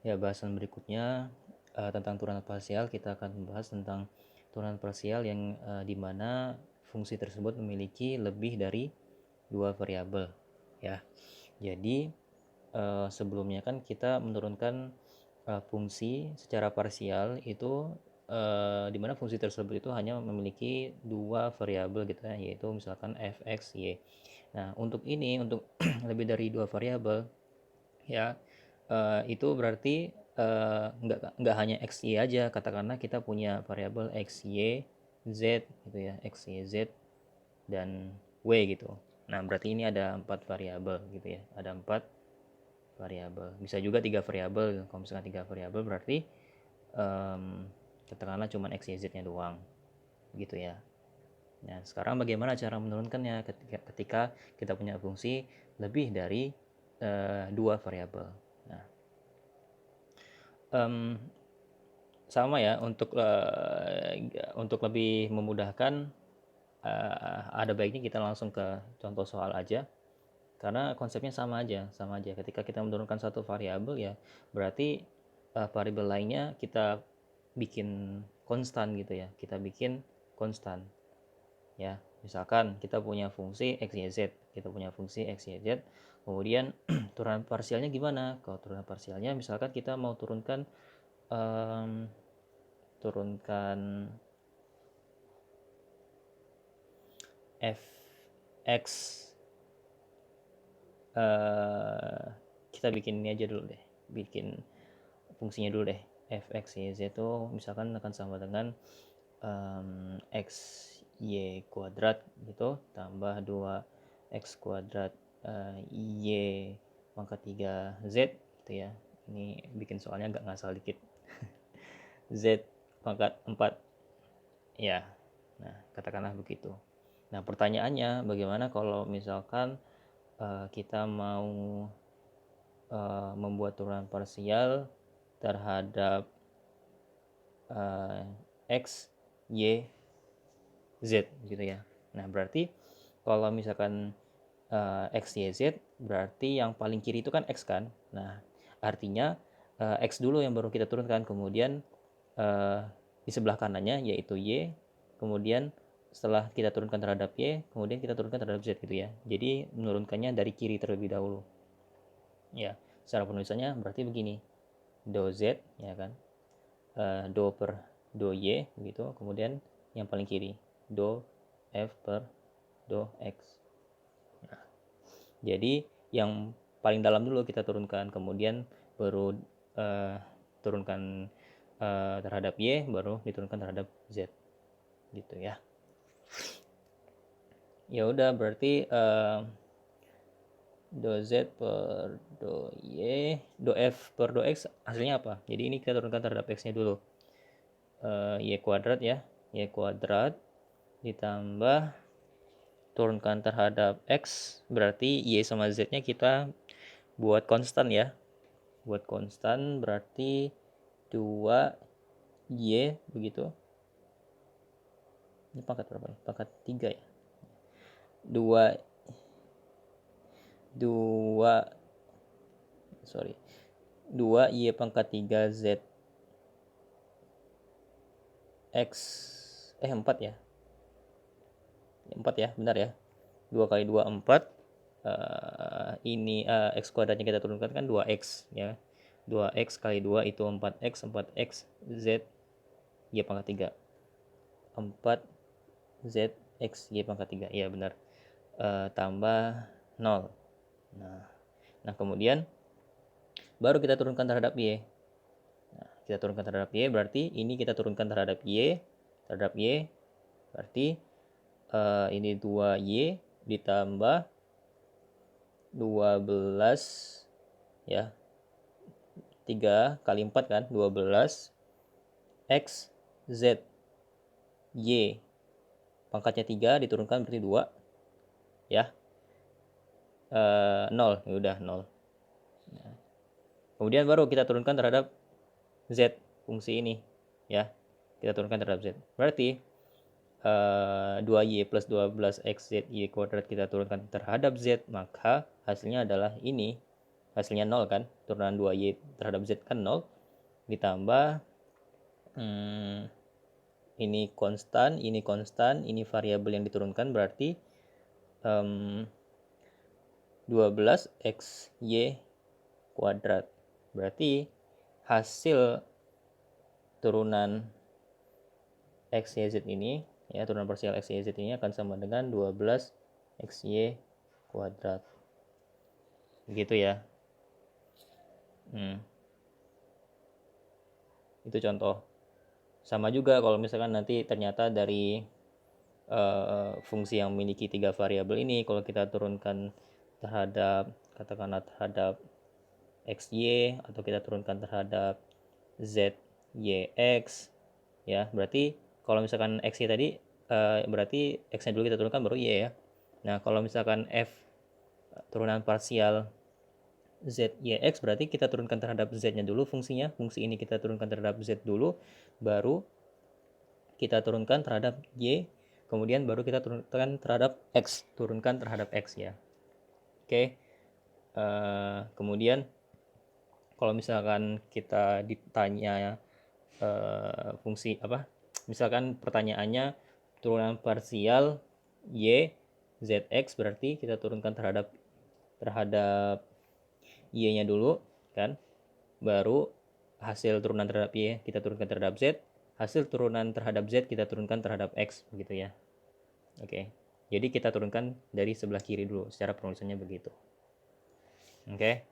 Ya, bahasan berikutnya tentang turunan parsial, kita akan membahas tentang turunan parsial yang dimana fungsi tersebut memiliki lebih dari dua variabel. Ya, jadi sebelumnya kan kita menurunkan fungsi secara parsial itu dimana fungsi tersebut itu hanya memiliki dua variabel gitu ya, yaitu misalkan f(x), y. Nah, untuk ini, untuk lebih dari dua variabel, ya itu berarti nggak hanya x y aja, katakanlah kita punya variabel x y z gitu ya, x y z dan w gitu. Nah, berarti ini ada 4 variabel gitu ya, ada 4 variabel, bisa juga 3 variabel. Kalau misalkan 3 variabel berarti um, katakanlah cuma x y z nya doang gitu ya. Nah, sekarang bagaimana cara menurunkannya ketika kita punya fungsi lebih dari 2 variabel. Nah, um, sama ya, untuk lebih memudahkan ada baiknya kita langsung ke contoh soal aja, karena konsepnya sama aja ketika kita menurunkan satu variabel ya, berarti variabel lainnya kita bikin konstan gitu ya, kita bikin konstan ya. Misalkan kita punya fungsi x y z, kemudian turunan parsialnya gimana? Kalau turunan parsialnya misalkan kita mau turunkan um, turunkan fx, uh, kita bikin ini aja dulu deh, bikin fungsinya dulu deh. Fx y z itu misalkan akan sama dengan x y kuadrat gitu tambah 2x kuadrat y pangkat 3 z gitu ya. Ini bikin soalnya agak ngasal dikit. Z pangkat 4 ya. Nah, katakanlah begitu. Nah, pertanyaannya bagaimana kalau misalkan kita mau membuat turunan parsial terhadap x, y, z gitu ya. Nah, berarti kalau misalkan x, y, z, berarti yang paling kiri itu kan x kan. Nah, artinya x dulu yang baru kita turunkan, kemudian di sebelah kanannya yaitu y, kemudian setelah kita turunkan terhadap y, kemudian kita turunkan terhadap z gitu ya. Jadi menurunkannya dari kiri terlebih dahulu. Ya, secara penulisannya berarti begini, do z ya kan, do per do y gitu, kemudian yang paling kiri do f per do x. Nah, jadi yang paling dalam dulu kita turunkan, kemudian baru turunkan terhadap y, baru diturunkan terhadap z gitu ya. Ya udah, berarti do z per do y, do f per do x hasilnya apa? Jadi ini kita turunkan terhadap x-nya dulu. Y kuadrat ya, y kuadrat ditambah turunkan terhadap x, berarti y sama z-nya kita buat konstan ya. Buat konstan berarti 2y begitu. Ini pangkat berapa ya? Pangkat 3 ya. 2 2 sorry. 2y pangkat 3 z x 4 ya. 4 ya, benar ya. 2 kali 2 4. Ini x kuadratnya kita turunkan kan 2x ya. 2x kali 2 itu 4x, 4x z y pangkat 3. 4 z x y pangkat 3. Iya benar. Tambah 0. Nah, kemudian baru kita turunkan terhadap y. Nah, kita turunkan terhadap y, berarti ini kita turunkan terhadap y. Berarti ini 2y ditambah 12 ya. 3 kali 4 kan, 12 x z y pangkatnya 3 diturunkan berarti 2 ya. 0 ya udah 0. Nah, kemudian baru kita turunkan terhadap z, fungsi ini ya, kita turunkan terhadap z, berarti 2y plus 12 x z y kuadrat kita turunkan terhadap z, maka hasilnya adalah ini hasilnya 0 kan, turunan 2y terhadap z kan 0, ditambah ini konstan, ini variabel yang diturunkan, berarti 12xy kuadrat. Berarti hasil turunan x, y, z ini, ya, turunan parsial x, y, z ini akan sama dengan 12xy kuadrat. Begitu ya. Itu contoh. Sama juga kalau misalkan nanti ternyata dari fungsi yang memiliki 3 variabel ini, kalau kita turunkan terhadap, katakanlah terhadap xy, atau kita turunkan terhadap zyx, ya, berarti kalau misalkan x-nya tadi berarti x-nya dulu kita turunkan baru y ya. Nah, kalau misalkan f turunan parsial zyx, berarti kita turunkan terhadap z-nya dulu fungsinya, fungsi ini kita turunkan terhadap z dulu, baru kita turunkan terhadap y, kemudian baru kita turunkan terhadap x, turunkan terhadap x ya. Oke. Kemudian kalau misalkan kita ditanya fungsi apa, misalkan pertanyaannya turunan parsial y zx, berarti kita turunkan terhadap y-nya dulu kan, baru hasil turunan terhadap y kita turunkan terhadap z, hasil turunan terhadap z kita turunkan terhadap x, begitu ya. Oke, jadi kita turunkan dari sebelah kiri dulu, secara penulisannya begitu. Oke.